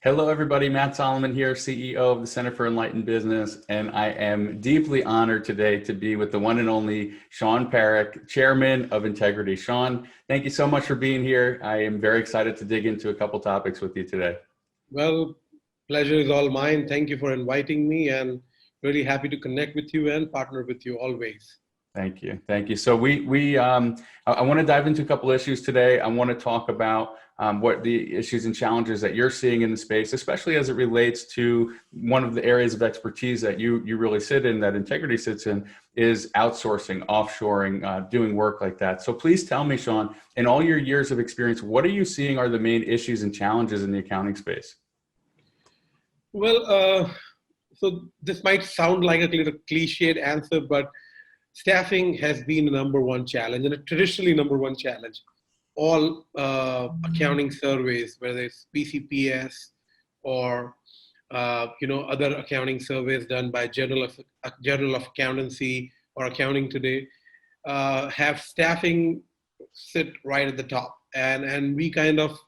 Hello, everybody. 𝗵𝗲𝗹𝗽 here, CEO of the Center for Enlightened Business, and I am deeply honored today to be with the one and only Shawn Parikh, Chairman of Entigrity. Shawn, thank you so much for being here. I am very excited to dig into a couple topics with you today. Well, pleasure is all mine. Thank you for inviting me, and really happy to connect with you and partner with you always. Thank you. Thank you. So I want to dive into a couple issues today. I want to talk about what the issues and challenges that you're seeing in the space, especially as it relates to one of the areas of expertise that you really sit in, that Entigrity sits in, is outsourcing, offshoring, doing work like that. So please tell me, Shawn, in all your years of experience, what are you seeing are the main issues and challenges in the accounting space? Well, so this might sound like a little cliched answer, but staffing has been the number one challenge, and a traditionally number one challenge. All accounting surveys, whether it's PCPS or other accounting surveys done by Journal of Accountancy or Accounting Today, have staffing sit right at the top, and we kind of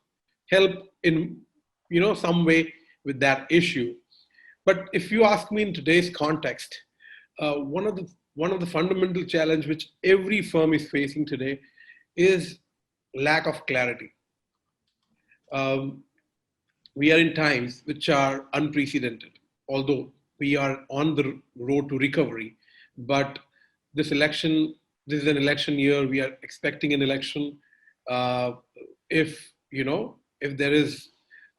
help in some way with that issue. But if you ask me in today's context, one of the fundamental challenge which every firm is facing today is lack of clarity. We are in times which are unprecedented, although we are on the road to recovery. But this is an election year. We are expecting an election. If there is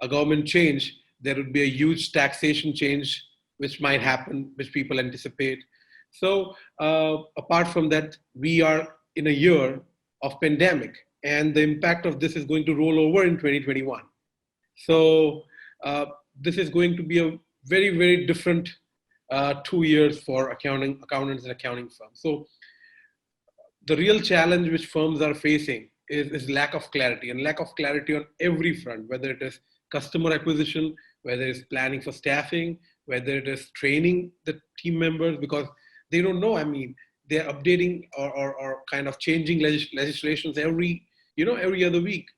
a government change, there would be a huge taxation change which might happen, which people anticipate. So apart from that, we are in a year of pandemic, and the impact of this is going to roll over in 2021. So this is going to be a very, very different 2 years for accountants and accounting firms. So the real challenge which firms are facing is lack of clarity, and lack of clarity on every front, whether it is customer acquisition, whether it's planning for staffing, whether it is training the team members, because they don't know. I mean, they're updating or kind of changing legislations every other week.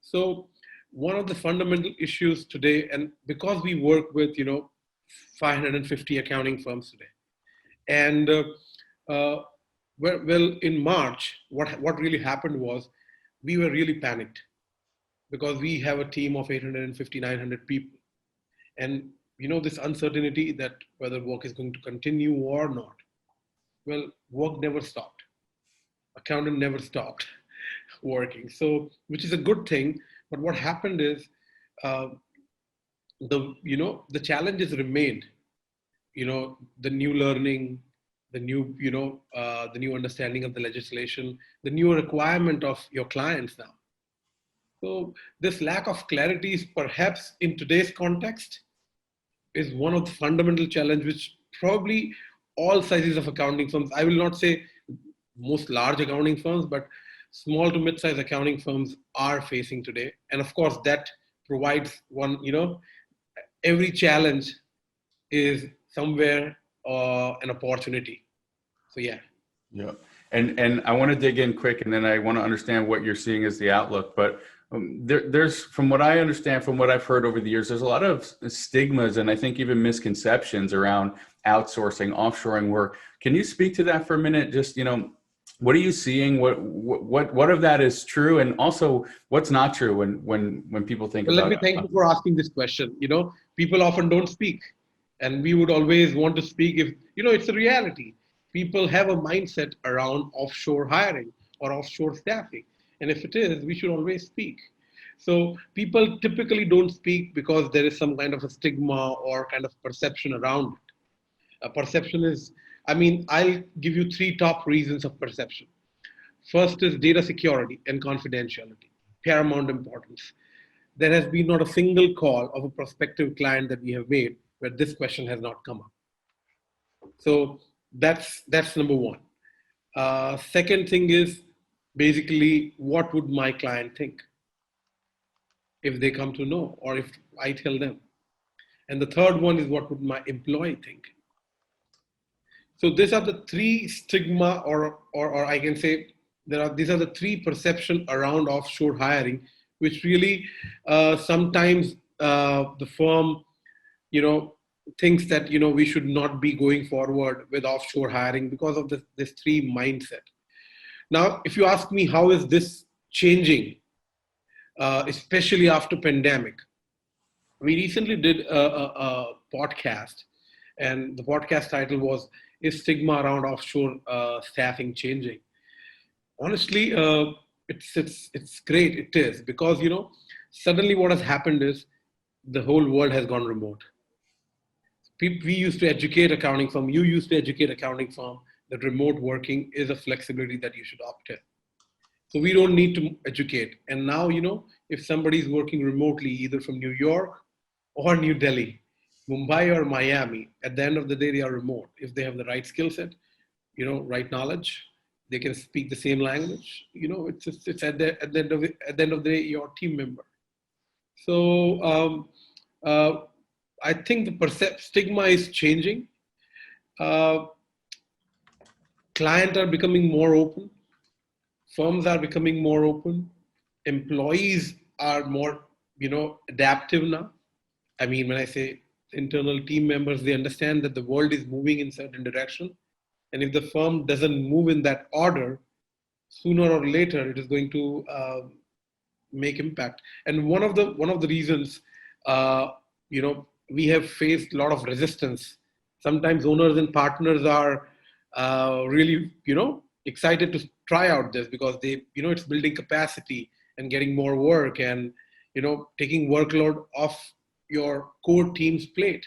So one of the fundamental issues today, and because we work with 550 accounting firms today, and well, in March, what really happened was we were really panicked, because we have a team of 850, 900 people, and this uncertainty that whether work is going to continue or not. Well, work never stopped. Accountant never stopped working. So, which is a good thing. But what happened is, the challenges remained. The new learning, the new understanding of the legislation, the new requirement of your clients now. So this lack of clarity is perhaps in today's context is one of the fundamental challenges which probably all sizes of accounting firms, I will not say most large accounting firms, but small to mid-sized accounting firms are facing today. And of course, that provides one, every challenge is somewhere an opportunity. So yeah. Yeah. And I want to dig in quick, and then I want to understand what you're seeing as the outlook. But there's, from what I understand, from what I've heard over the years, there's a lot of stigmas and I think even misconceptions around outsourcing, offshoring work. Can you speak to that for a minute? Just, what are you seeing? What of that is true, and also what's not true when people think about it? Let me thank you for asking this question. People often don't speak, and we would always want to speak if, it's a reality. People have a mindset around offshore hiring or offshore staffing. And if it is, we should always speak. So people typically don't speak because there is some kind of a stigma or kind of perception around it. A perception is, I'll give you 3 top reasons of perception. First is data security and confidentiality, paramount importance. There has been not a single call of a prospective client that we have made where this question has not come up. So that's number one. Second thing is basically, what would my client think if they come to know, or if I tell them? And the third one is, what would my employee think? So these are the 3 stigma, or I can say these are the 3 perceptions around offshore hiring, which really sometimes the firm, thinks that, we should not be going forward with offshore hiring because of this three mindset. Now, if you ask me, how is this changing, especially after pandemic? We recently did a podcast, and the podcast title was, "Is Stigma Around Offshore Staffing Changing?" Honestly, it's great. It is, because, suddenly what has happened is the whole world has gone remote. We used to educate accounting firm, you used to educate accounting firm that remote working is a flexibility that you should opt in. So we don't need to educate. And now, if somebody is working remotely, either from New York or New Delhi, Mumbai or Miami, at the end of the day, they are remote. If they have the right skill set, right knowledge, they can speak the same language. It's at the end of the day, your team member. So I think the stigma is changing. Clients are becoming more open. Firms are becoming more open. Employees are more, adaptive now. I mean, when I say internal team members, they understand that the world is moving in certain direction. And if the firm doesn't move in that order, sooner or later, it is going to make impact. And one of the reasons, we have faced a lot of resistance. Sometimes owners and partners are really, excited to try out this because they, it's building capacity and getting more work and, taking workload off your core team's plate.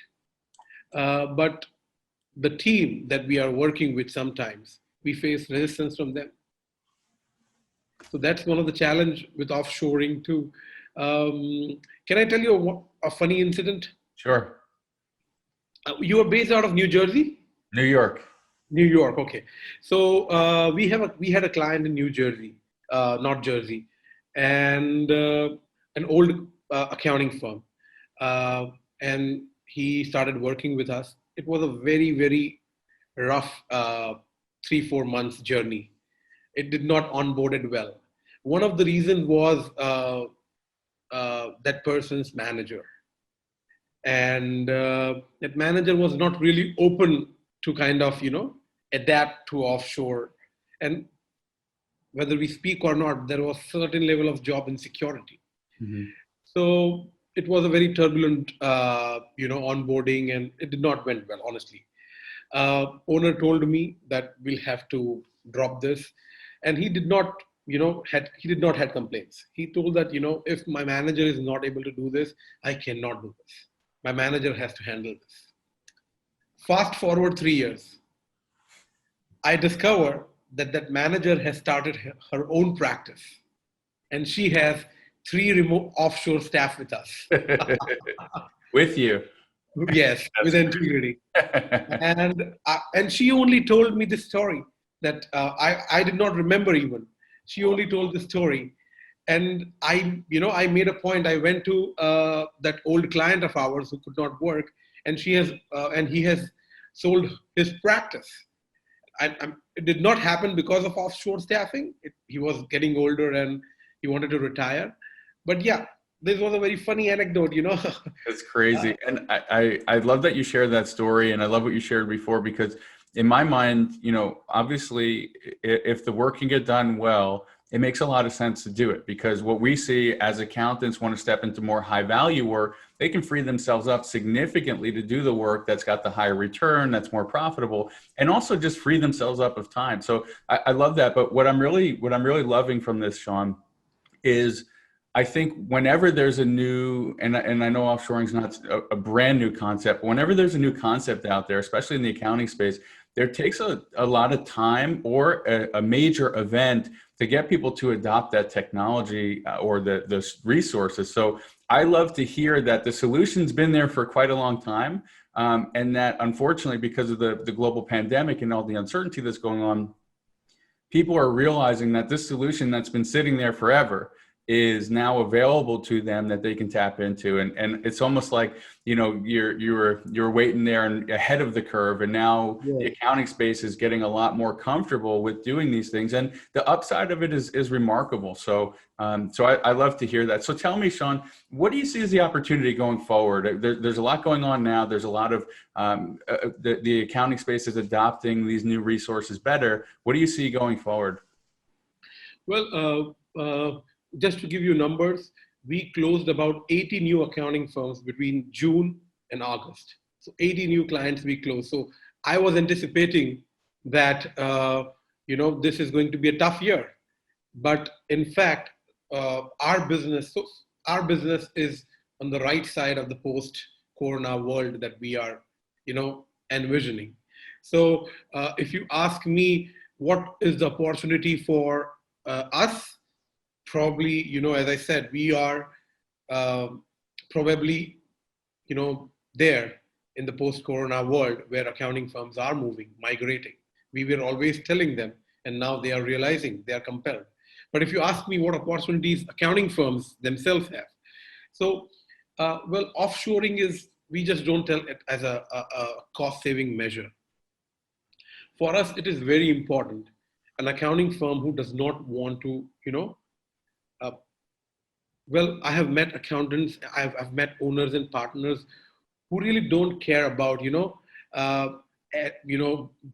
But the team that we are working with, sometimes we face resistance from them. So that's one of the challenge with offshoring too. Can I tell you a funny incident? Sure. You are based out of New Jersey? New York. New York, okay. So we had a client in New Jersey, not Jersey, and an old accounting firm. And he started working with us. It was a very, very rough 3-4 months journey. It did not onboarded well. One of the reasons was that person's manager. And that manager was not really open to kind of, adapt to offshore. And whether we speak or not, there was a certain level of job insecurity. Mm-hmm. So it was a very turbulent, onboarding, and it did not went well, honestly. Owner told me that we'll have to drop this. And he did not, had complaints. He told that, if my manager is not able to do this, I cannot do this. My manager has to handle this. Fast forward 3 years. I discovered that manager has started her own practice, and she has 3 remote offshore staff with us. With you. Yes, with Entigrity. And she only told me this story that I did not remember even. She only told the story. And I made a point. I went to that old client of ours who could not work, and he has sold his practice. It did not happen because of offshore staffing. He was getting older and he wanted to retire. But yeah, this was a very funny anecdote, That's crazy. And I love that you shared that story, and I love what you shared before, because in my mind, obviously, if the work can get done well, it makes a lot of sense to do it, because what we see as accountants want to step into more high value work, they can free themselves up significantly to do the work that's got the higher return, that's more profitable, and also just free themselves up of time. So I love that. But what I'm really loving from this, Shawn, is I think whenever there's a new, and I know offshoring is not a brand new concept, but whenever there's a new concept out there, especially in the accounting space, there takes a lot of time or a major event to get people to adopt that technology or the resources. So I love to hear that the solution's been there for quite a long time, and that unfortunately, because of the global pandemic and all the uncertainty that's going on, people are realizing that this solution that's been sitting there forever is now available to them that they can tap into. And it's almost like, you know, you're waiting there and ahead of the curve. And now the accounting space is getting a lot more comfortable with doing these things. And the upside of it is remarkable. So, I love to hear that. So tell me, Shawn, what do you see as the opportunity going forward? There's a lot going on now. There's a lot of, the accounting space is adopting these new resources better. What do you see going forward? Well, just to give you numbers, we closed about 80 new accounting firms between June and August. So 80 new clients we closed. So I was anticipating that, you know, this is going to be a tough year. But in fact, our business is on the right side of the post-corona world that we are, you know, envisioning. So if you ask me, what is the opportunity for us? Probably, you know, as I said, we are probably, you know, there in the post-corona world where accounting firms are moving, migrating. We were always telling them, and now they are realizing, they are compelled. But if you ask me what opportunities accounting firms themselves have, so, well, offshoring is, we just don't tell it as a cost-saving measure. For us, it is very important. An accounting firm who does not want to, you know, well, I have met accountants, I've met owners and partners who really don't care about, you know,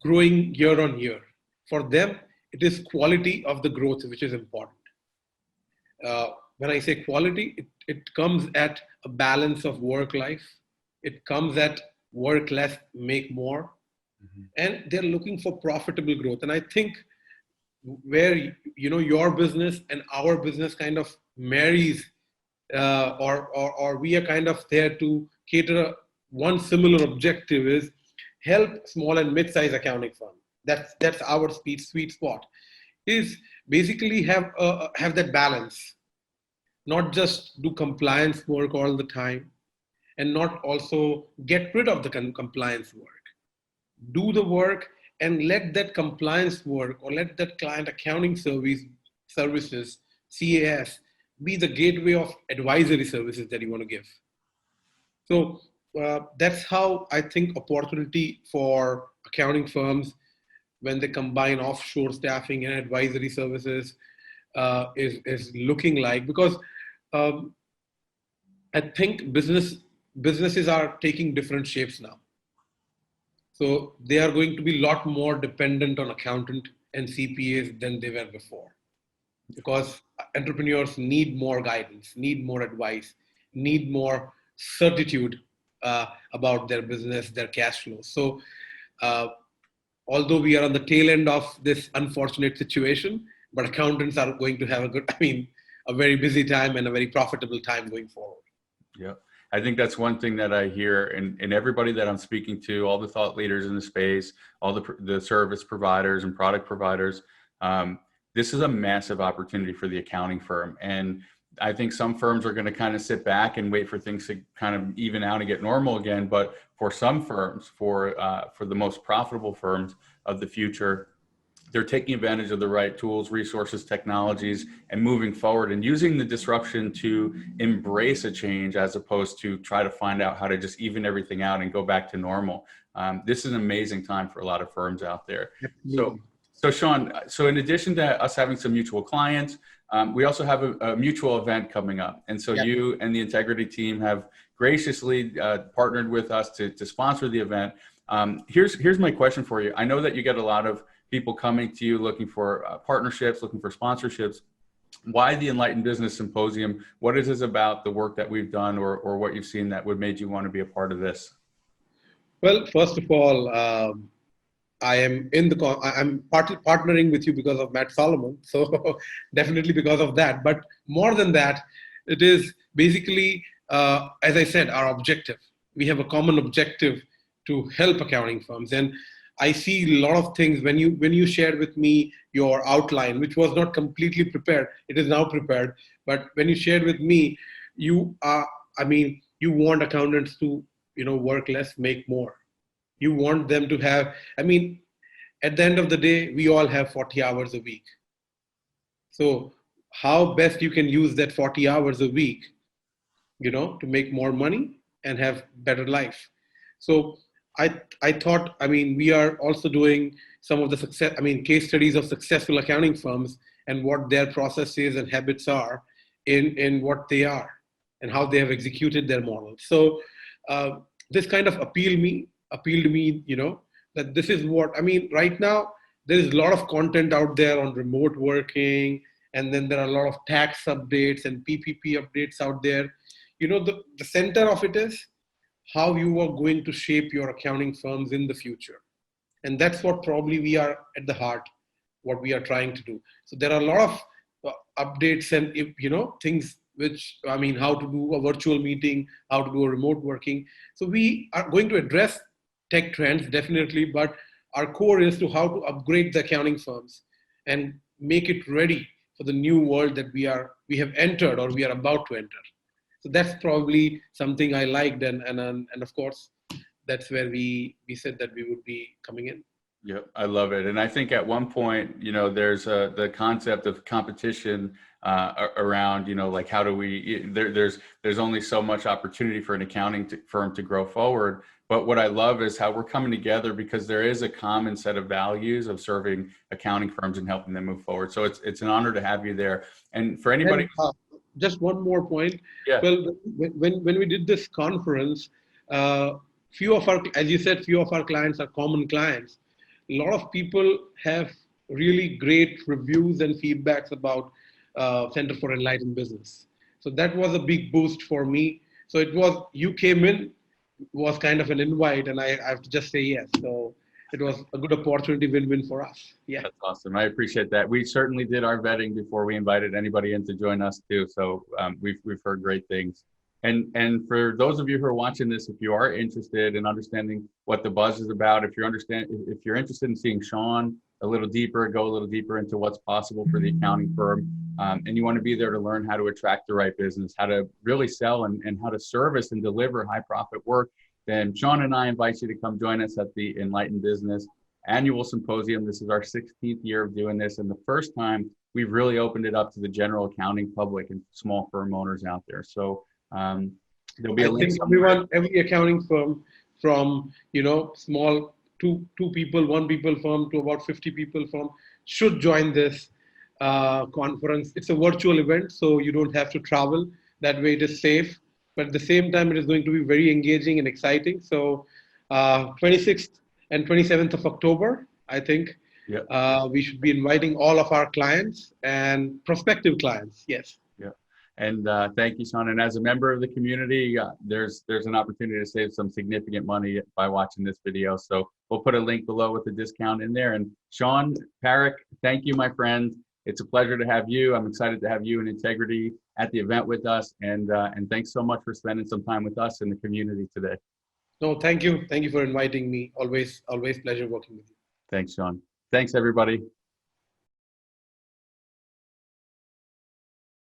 growing year on year. For them, it is quality of the growth which is important. When I say quality, it comes at a balance of work-life. It comes at work less, make more. Mm-hmm. And they're looking for profitable growth. And I think where, you know, your business and our business kind of marries, or we are kind of there to cater one similar objective, is help small and mid-sized accounting firms. That's our sweet spot, is basically have that balance, not just do compliance work all the time, and not also get rid of the compliance work. Do the work and let that compliance work, or let that client accounting services, CAS, be the gateway of advisory services that you want to give. So that's how I think opportunity for accounting firms, when they combine offshore staffing and advisory services, is looking like. Because I think businesses are taking different shapes now. So they are going to be a lot more dependent on accountant and CPAs than they were before. Because entrepreneurs need more guidance, need more advice, need more certitude about their business, their cash flow. So although we are on the tail end of this unfortunate situation, but accountants are going to have a very busy time and a very profitable time going forward. Yeah. I think that's one thing that I hear in everybody that I'm speaking to, all the thought leaders in the space, all the service providers and product providers. This is a massive opportunity for the accounting firm. And I think some firms are going to kind of sit back and wait for things to kind of even out and get normal again. But for some firms, for the most profitable firms of the future, they're taking advantage of the right tools, resources, technologies, and moving forward and using the disruption to embrace a change as opposed to try to find out how to just even everything out and go back to normal. This is an amazing time for a lot of firms out there. So Shawn, so in addition to us having some mutual clients, we also have a mutual event coming up. And so you and the Entigrity team have graciously partnered with us to sponsor the event. Here's my question for you. I know that you get a lot of people coming to you looking for partnerships, looking for sponsorships. Why the Enlightened Business Symposium? What is this about, the work that we've done, or what you've seen that would made you want to be a part of this? Well, first of all, I am I'm partnering with you because of Matt Solomon. So definitely because of that. But more than that, it is basically, as I said, our objective. We have a common objective to help accounting firms. And I see a lot of things when you shared with me your outline, which was not completely prepared. It is now prepared. But when you shared with me, you want accountants to, work less, make more. You want them to have, at the end of the day, we all have 40 hours a week. So how best you can use that 40 hours a week, to make more money and have better life. So I thought, we are also doing some of the case studies of successful accounting firms and what their processes and habits are in what they are and how they have executed their model. So this kind of appealed to me, that this is what, right now, there is a lot of content out there on remote working, and then there are a lot of tax updates and PPP updates out there. The center of it is how you are going to shape your accounting firms in the future. And that's what probably we are at the heart, what we are trying to do. So there are a lot of updates and, things which, how to do a virtual meeting, how to do a remote working. So we are going to address tech trends, definitely, but our core is to how to upgrade the accounting firms and make it ready for the new world that we have entered or we are about to enter. So that's probably something I liked, and of course, that's where we said that we would be coming in. Yep, I love it. And I think at one point, there's the concept of competition around, like how do we, there's only so much opportunity for an accounting firm to grow forward. But what I love is how we're coming together, because there is a common set of values of serving accounting firms and helping them move forward. So it's an honor to have you there. And for anybody, just one more point. Yeah. Well, when we did this conference, few of our clients are common clients. A lot of people have really great reviews and feedbacks about Center for Enlightened Business. So that was a big boost for me. So you came in, was kind of an invite, and I have to just say yes. So it was a good opportunity, win-win for us. Yeah. That's awesome. I appreciate that. We certainly did our vetting before we invited anybody in to join us too. So we've heard great things. And for those of you who are watching this, if you are interested in understanding what the buzz is about, if you're interested in seeing Shawn go a little deeper into what's possible for the accounting firm, and you want to be there to learn how to attract the right business, how to really sell and how to service and deliver high profit work, then Shawn and I invite you to come join us at the Enlightened Business Annual Symposium. This is our 16th year of doing this, and the first time we've really opened it up to the general accounting public and small firm owners out there. So there'll be a link. Every accounting firm, from small two people, one people firm to about 50 people firm, should join this conference. It's a virtual event, so you don't have to travel. That way it is safe, but at the same time it is going to be very engaging and exciting. So 26th and 27th of October, I think. Yep. We should be inviting all of our clients and prospective clients. Yes. And thank you, Shawn. And as a member of the community, there's an opportunity to save some significant money by watching this video. So we'll put a link below with the discount in there. And Shawn, Parikh, thank you, my friend. It's a pleasure to have you. I'm excited to have you and Entigrity at the event with us. And thanks so much for spending some time with us in the community today. No, thank you. Thank you for inviting me. Always pleasure working with you. Thanks, Shawn. Thanks, everybody.